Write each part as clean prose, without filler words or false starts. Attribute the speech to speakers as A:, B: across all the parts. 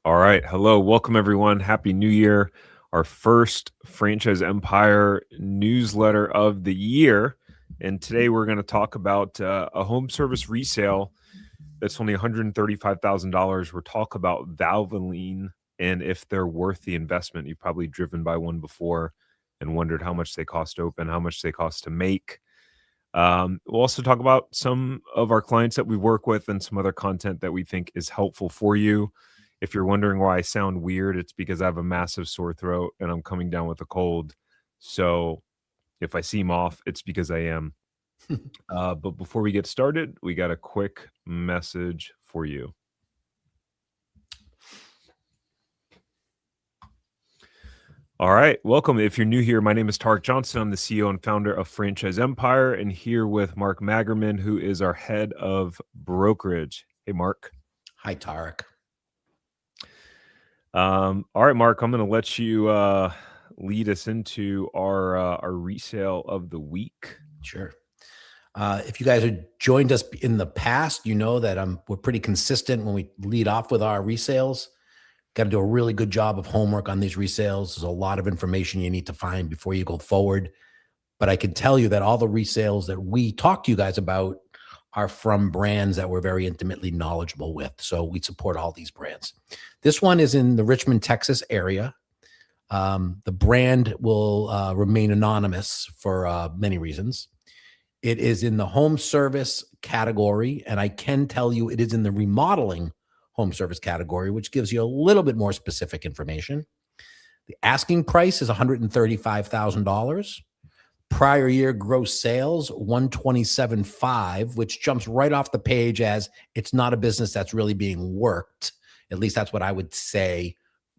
A: All right. Hello. Welcome, everyone. Happy New Year. Our first Franchise Empire newsletter of the year. And today we're going to talk about a home service resale that's only $135,000. We'll talk about Valvoline and if they're worth the investment. You've probably driven by one before and wondered how much they cost to open, how much they cost to make. We'll also talk about some of our clients that we work with and some other content that we think is helpful for you. If you're wondering why I sound weird, it's because I have a massive sore throat and I'm coming down with a cold. So if I seem off, it's because I am. But before we get started, we got a quick message for you. All right, welcome. If you're new here, my name is Tarek Johnson. I'm the CEO and founder of Franchise Empire, and here with Mark Magerman, who is our head of brokerage. Hey, Mark.
B: Hi, Tarek.
A: All right, Mark, I'm going to let you lead us into our resale of the week.
B: Sure. If you guys have joined us in the past, you know that we're pretty consistent when we lead off with our resales. Got to do a really good job of homework on these resales. There's a lot of information you need to find before you go forward. But I can tell you that all the resales that we talk to you guys about are from brands that we're very intimately knowledgeable with. So we support all these brands. This one is in the Richmond, Texas area. The brand will remain anonymous for many reasons. It is in the home service category, and I can tell you it is in the remodeling home service category, which gives you a little bit more specific information. The asking price is $135,000. Prior year gross sales, $127,500, which jumps right off the page as it's not a business that's really being worked. At least that's what I would say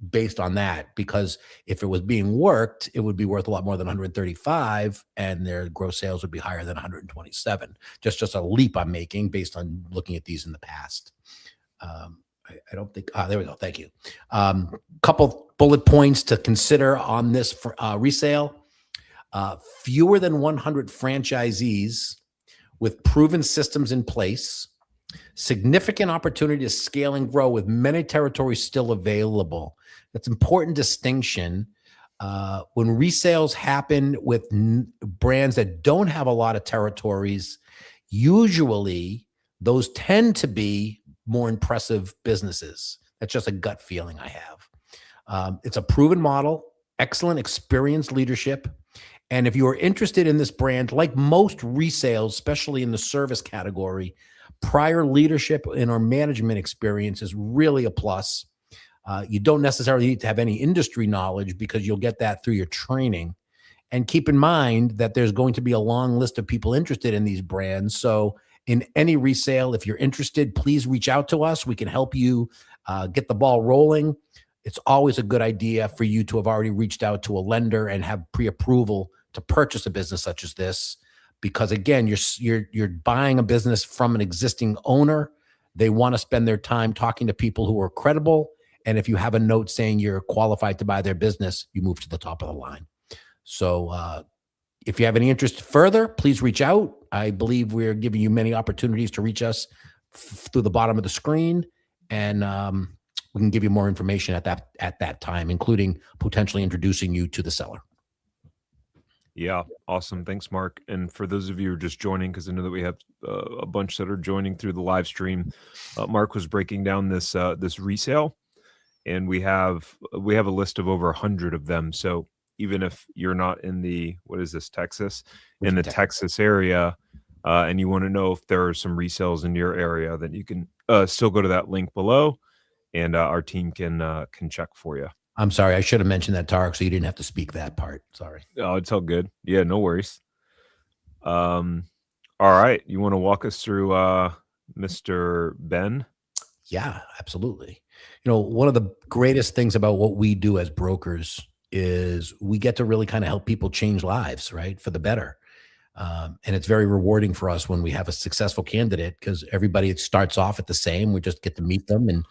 B: based on that, because if it was being worked, it would be worth a lot more than 135 and their gross sales would be higher than 127. Just a leap I'm making based on looking at these in the past. I don't think, there we go. Thank you. Couple bullet points to consider on this resale. Fewer than 100 franchisees with proven systems in place, significant opportunity to scale and grow with many territories still available. That's an important distinction. When resales happen with brands that don't have a lot of territories, usually those tend to be more impressive businesses. That's just a gut feeling I have. It's a proven model, excellent experienced leadership. And if you are interested in this brand, like most resales, especially in the service category, prior leadership and or management experience is really a plus. You don't necessarily need to have any industry knowledge because you'll get that through your training. And keep in mind that there's going to be a long list of people interested in these brands. So in any resale, if you're interested, please reach out to us. We can help you get the ball rolling. It's always a good idea for you to have already reached out to a lender and have pre-approval to purchase a business such as this, because again, you're buying a business from an existing owner. They want to spend their time talking to people who are credible. And if you have a note saying you're qualified to buy their business, you move to the top of the line. So if you have any interest further, please reach out. I believe we're giving you many opportunities to reach us through the bottom of the screen. And we can give you more information at that time, including potentially introducing you to the seller.
A: Yeah, awesome. Thanks, Mark. And for those of you who are just joining, because I know that we have a bunch that are joining through the live stream, Mark was breaking down this resale, and we have a list of over 100 of them. So even if you're not in the Texas, in the Texas area, and you want to know if there are some resales in your area, then you can still go to that link below, and our team can check for you.
B: I'm sorry, I should have mentioned that, Tarek, so you didn't have to speak that part. Sorry.
A: Oh, it's all good. Yeah, no worries. All right. You want to walk us through Mr. Ben?
B: Yeah, absolutely. You know, one of the greatest things about what we do as brokers is we get to really kind of help people change lives, right, for the better. And it's very rewarding for us when we have a successful candidate because everybody starts off at the same. We just get to meet them and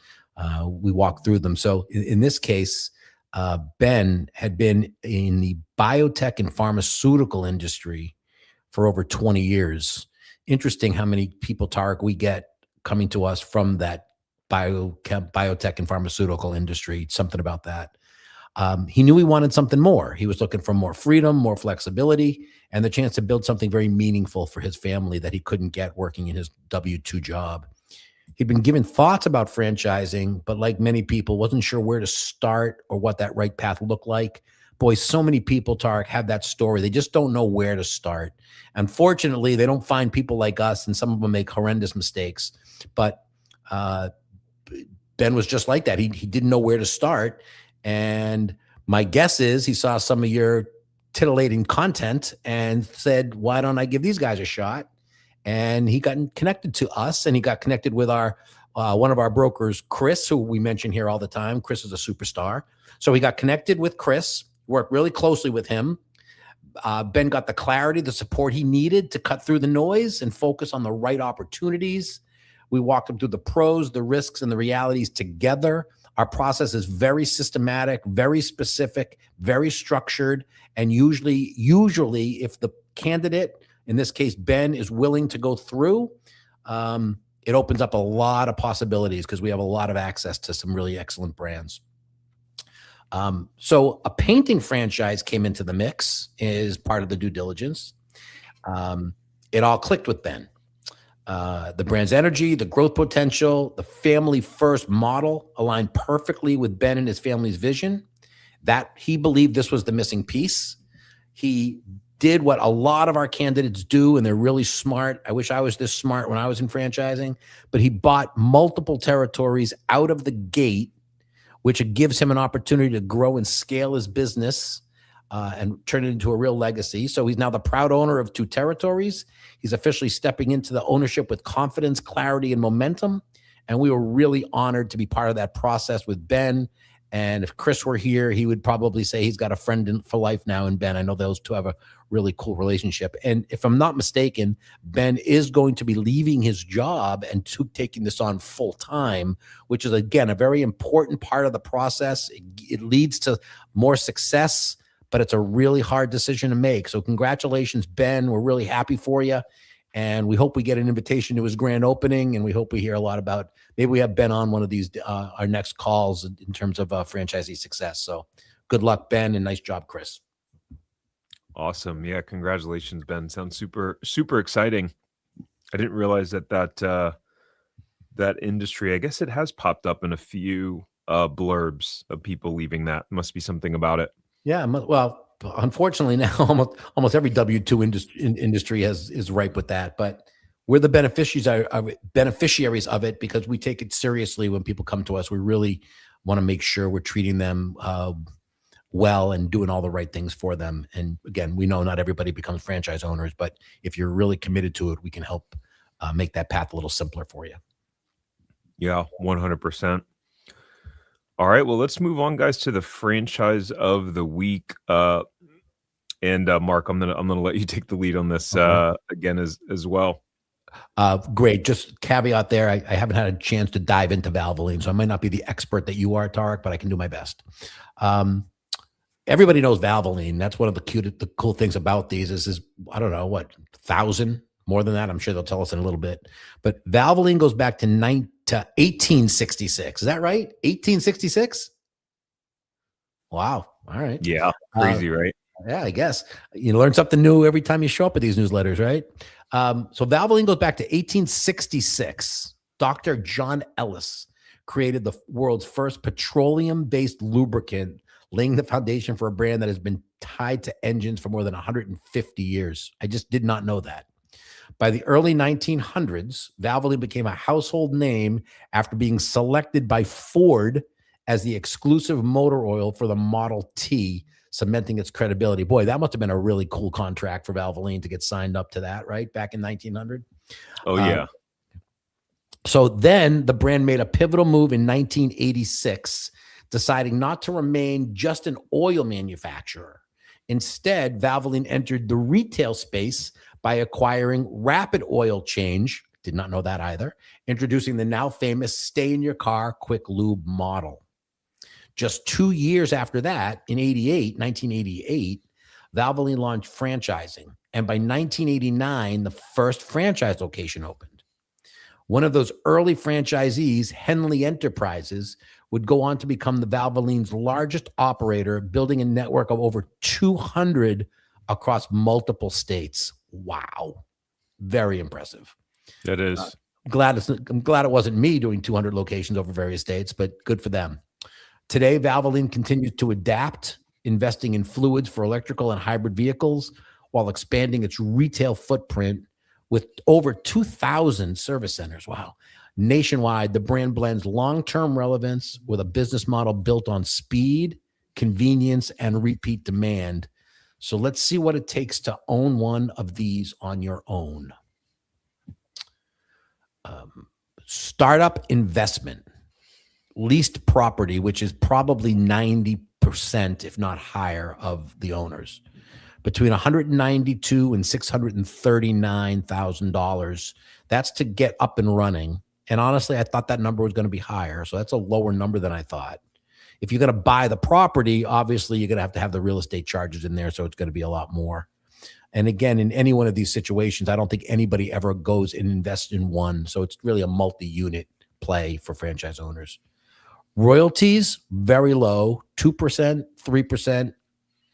B: we walk through them. So in this case, Ben had been in the biotech and pharmaceutical industry for over 20 years. Interesting how many people, Tarek, we get coming to us from that biotech and pharmaceutical industry, something about that. He knew he wanted something more. He was looking for more freedom, more flexibility, and the chance to build something very meaningful for his family that he couldn't get working in his W-2 job. He'd been given thoughts about franchising, but like many people, wasn't sure where to start or what that right path looked like. Boy, so many people, Tarek, have that story. They just don't know where to start. Unfortunately, they don't find people like us, and some of them make horrendous mistakes. But Ben was just like that. He didn't know where to start. And my guess is he saw some of your titillating content and said, why don't I give these guys a shot? And he got connected to us, and he got connected with our one of our brokers, Chris, who we mention here all the time. Chris is a superstar. So he got connected with Chris, worked really closely with him. Ben got the clarity, the support he needed to cut through the noise and focus on the right opportunities. We walked him through the pros, the risks, and the realities together. Our process is very systematic, very specific, very structured. And usually if the candidate, in this case, Ben, is willing to go through, it opens up a lot of possibilities because we have a lot of access to some really excellent brands. So a painting franchise came into the mix as part of the due diligence. It all clicked with Ben. The brand's energy, the growth potential, the family first model aligned perfectly with Ben and his family's vision. That he believed this was the missing piece. He did what a lot of our candidates do, and they're really smart. I wish I was this smart when I was in franchising, but he bought multiple territories out of the gate, which gives him an opportunity to grow and scale his business and turn it into a real legacy. So he's now the proud owner of 2 territories. He's officially stepping into the ownership with confidence, clarity, and momentum. And we were really honored to be part of that process with Ben. And if Chris were here, he would probably say he's got a friend for life now in Ben. I know those two have a really cool relationship. And if I'm not mistaken, Ben is going to be leaving his job and taking this on full time, which is, again, a very important part of the process. It leads to more success, but it's a really hard decision to make. So congratulations, Ben. We're really happy for you. And we hope we get an invitation to his grand opening, and we hope we hear a lot about, maybe we have Ben on one of these, our next calls in terms of franchisee success. So good luck, Ben, and nice job, Chris.
A: Awesome. Yeah. Congratulations, Ben. Sounds super, super exciting. I didn't realize that industry, I guess it has popped up in a few blurbs of people leaving that. Must be something about it.
B: Yeah. Well, unfortunately now almost every W-2 industry is ripe with that, but we're the beneficiaries of it because we take it seriously when people come to us. We really want to make sure we're treating them well and doing all the right things for them. And again, we know not everybody becomes franchise owners, but if you're really committed to it, we can help make that path a little simpler for you.
A: Yeah, 100%. All right, well, let's move on, guys, to the franchise of the week. And Mark, I'm gonna let you take the lead on this again as well.
B: Great. Just caveat there. I haven't had a chance to dive into Valvoline, so I might not be the expert that you are, Tarek, but I can do my best. Everybody knows Valvoline. That's one of the cool things about these is I don't know, 1,000, more than that. I'm sure they'll tell us in a little bit. But Valvoline goes back to 1866. Is that right? 1866? Wow. All right.
A: Yeah. Crazy, right?
B: Yeah, I guess. You learn something new every time you show up at these newsletters, right? So Valvoline goes back to 1866. Dr. John Ellis created the world's first petroleum-based lubricant, laying the foundation for a brand that has been tied to engines for more than 150 years. I just did not know that. By the early 1900s, Valvoline became a household name after being selected by Ford as the exclusive motor oil for the Model T, cementing its credibility. Boy, that must have been a really cool contract for Valvoline to get signed up to that, right? Back in 1900.
A: Oh, yeah.
B: So then the brand made a pivotal move in 1986, deciding not to remain just an oil manufacturer. Instead, Valvoline entered the retail space by acquiring Rapid Oil Change, did not know that either, introducing the now famous stay in your car quick lube model. Just 2 years after that, in 1988, Valvoline launched franchising. And by 1989, the first franchise location opened. One of those early franchisees, Henley Enterprises, would go on to become the Valvoline's largest operator, building a network of over 200 across multiple states. Wow. Very impressive.
A: That is.
B: I'm glad it wasn't me doing 200 locations over various states, but good for them. Today, Valvoline continues to adapt, investing in fluids for electrical and hybrid vehicles while expanding its retail footprint with over 2,000 service centers. Wow. Nationwide, the brand blends long-term relevance with a business model built on speed, convenience, and repeat demand. So let's see what it takes to own one of these on your own. Startup investment, leased property, which is probably 90%, if not higher, of the owners. Between $192,000 and $639,000. That's to get up and running. And honestly, I thought that number was going to be higher. So that's a lower number than I thought. If you're going to buy the property, obviously you're going to have the real estate charges in there. So it's going to be a lot more. And again, in any one of these situations, I don't think anybody ever goes and invests in one. So it's really a multi-unit play for franchise owners. Royalties, very low, 2%, 3%,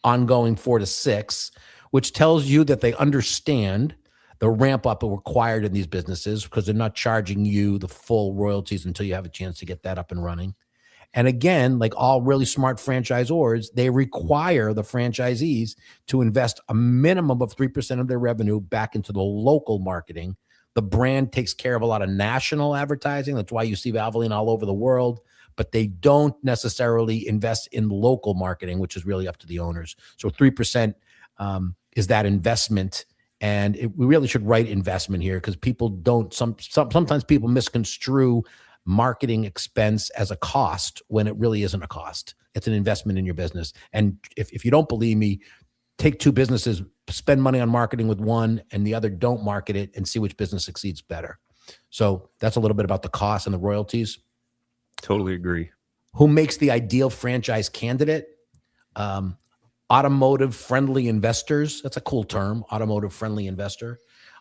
B: ongoing 4 to 6, which tells you that they understand the ramp up required in these businesses because they're not charging you the full royalties until you have a chance to get that up and running. And again, like all really smart franchisors, they require the franchisees to invest a minimum of 3% of their revenue back into the local marketing. The brand takes care of a lot of national advertising. That's why you see Valvoline all over the world, but they don't necessarily invest in local marketing, which is really up to the owners. So 3% is that investment. And we really should write investment here because people don't, sometimes people misconstrue marketing expense as a cost when it really isn't a cost. It's an investment in your business. And if you don't believe me, take two businesses, spend money on marketing with one and the other don't market it and see which business succeeds better. So that's a little bit about the cost and the royalties.
A: Totally agree.
B: Who makes the ideal franchise candidate? Automotive friendly investors. That's a cool term. Automotive friendly investor.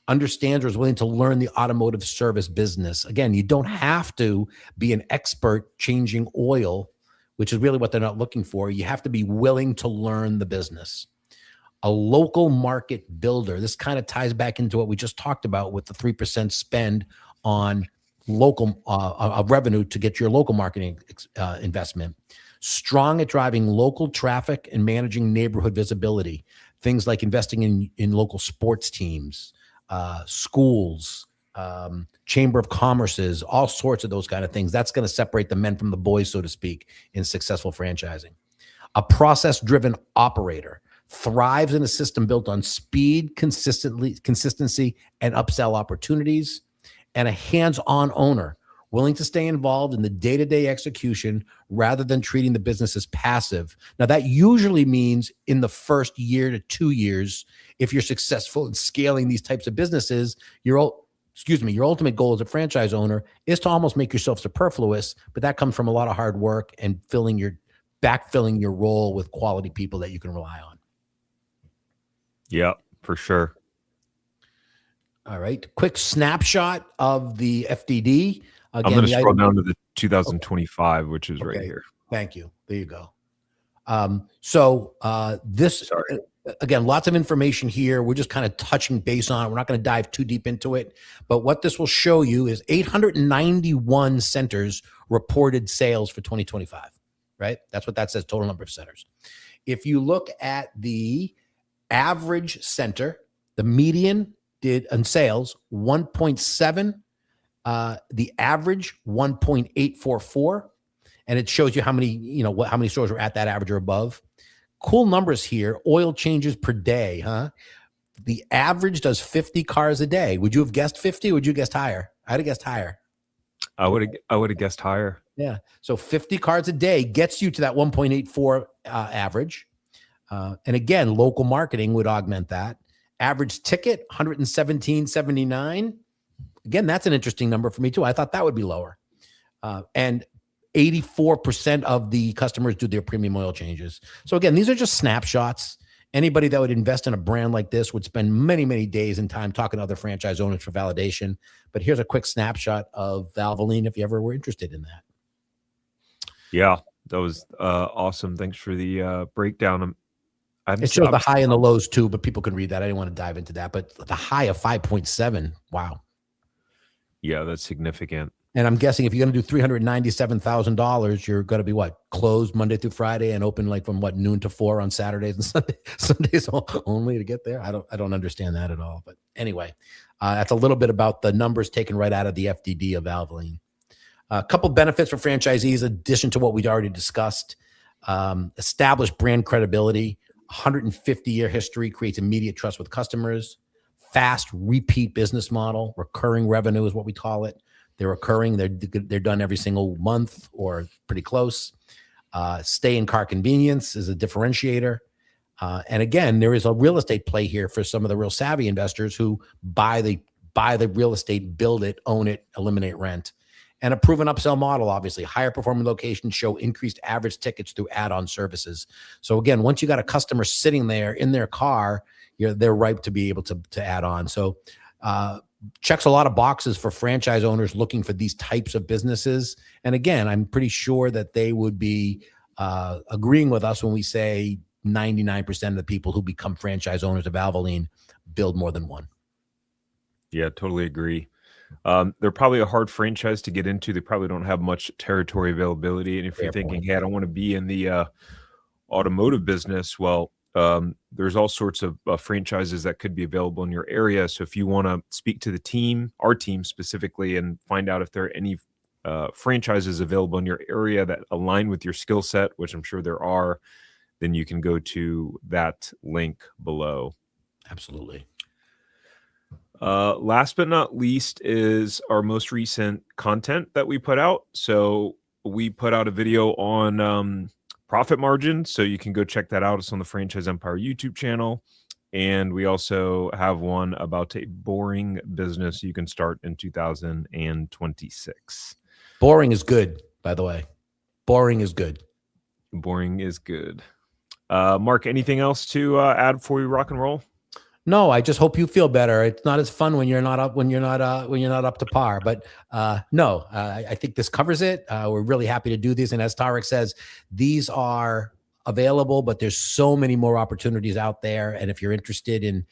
B: Understands or is willing to learn the automotive service business. Again, you don't have to be an expert changing oil, which is really what they're not looking for. You have to be willing to learn the business. A local market builder. This kind of ties back into what we just talked about with the 3% spend on local revenue to get your local marketing investment. Strong at driving local traffic and managing neighborhood visibility. Things like investing in local sports teams, schools, chamber of commerces, all sorts of those kind of things. That's going to separate the men from the boys, so to speak, in successful franchising. A process-driven operator thrives in a system built on speed, consistency, and upsell opportunities. And a hands-on owner willing to stay involved in the day-to-day execution rather than treating the business as passive. Now, that usually means in the first year to 2 years, if you're successful in scaling these types of businesses, your ultimate goal as a franchise owner is to almost make yourself superfluous, but that comes from a lot of hard work and backfilling your role with quality people that you can rely on.
A: Yeah, for sure.
B: All right. Quick snapshot of the FDD. Again,
A: I'm going to scroll down to the 2025, which is right here.
B: Thank you. There you go. Again, lots of information here. We're just kind of touching base on it. We're not going to dive too deep into it. But what this will show you is 891 centers reported sales for 2025, right? That's what that says, total number of centers. If you look at the average center, the median did in sales 1.7, the average 1.844, and it shows you how many stores are at that average or above. Cool numbers here. Oil changes per day, huh? The average does 50 cars a day. Would you have guessed 50? Or would you guessed higher? I'd have guessed higher.
A: I would have guessed higher.
B: Yeah. So 50 cars a day gets you to that 1.84 average. And again, local marketing would augment that. Average ticket, $117.79. Again, that's an interesting number for me too. I thought that would be lower. And 84% of the customers do their premium oil changes. So again, these are just snapshots. Anybody that would invest in a brand like this would spend many, many days and time talking to other franchise owners for validation. But here's a quick snapshot of Valvoline if you ever were interested in that.
A: Yeah, that was awesome. Thanks for the breakdown.
B: It shows the high and the lows too, but people can read that. I didn't want to dive into that. But the high of 5.7, wow.
A: Yeah, that's significant.
B: And I'm guessing if you're going to do $397,000, you're going to be what, closed Monday through Friday and open like from what, noon to 4 on Saturdays and Sundays only to get there. I don't understand that at all. But anyway, that's a little bit about the numbers taken right out of the FDD of Valvoline. A couple benefits for franchisees, in addition to what we'd already discussed. Established brand credibility, 150-year history creates immediate trust with customers. Fast repeat business model, recurring revenue is what we call it. They're recurring. They're done every single month or pretty close. Stay in car convenience is a differentiator. And again, there is a real estate play here for some of the real savvy investors who buy the real estate, build it, own it, eliminate rent. And a proven upsell model, obviously. Higher performing locations show increased average tickets through add-on services. So again, once you got a customer sitting there in their car, they're ripe to be able to add on. So checks a lot of boxes for franchise owners looking for these types of businesses. And again, I'm pretty sure that they would be agreeing with us when we say 99% of the people who become franchise owners of Valvoline build more than one.
A: Yeah, totally agree. They're probably a hard franchise to get into. They probably don't have much territory availability. And if you're thinking, hey, I don't want to be in the automotive business, well, there's all sorts of franchises that could be available in your area. So if you want to speak to the team, our team specifically, and find out if there are any franchises available in your area that align with your skill set, which I'm sure there are, then you can go to that link below.
B: Absolutely.
A: Last but not least is our most recent content that we put out. So we put out a video on profit margin. So you can go check that out. It's on the Franchise Empire YouTube channel. And we also have one about a boring business you can start in 2026.
B: Boring is good, by the way. Boring is good.
A: Boring is good. Mark, anything else to add before we rock and roll?
B: No, I just hope you feel better. It's not as fun when you're not up to par. But no, I think this covers it. We're really happy to do these, and as Tarek says, these are available, but there's so many more opportunities out there. And if you're interested in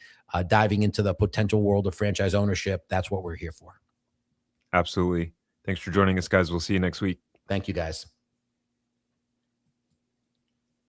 B: diving into the potential world of franchise ownership, that's what we're here for.
A: Absolutely. Thanks for joining us, guys. We'll see you next week.
B: Thank you, guys.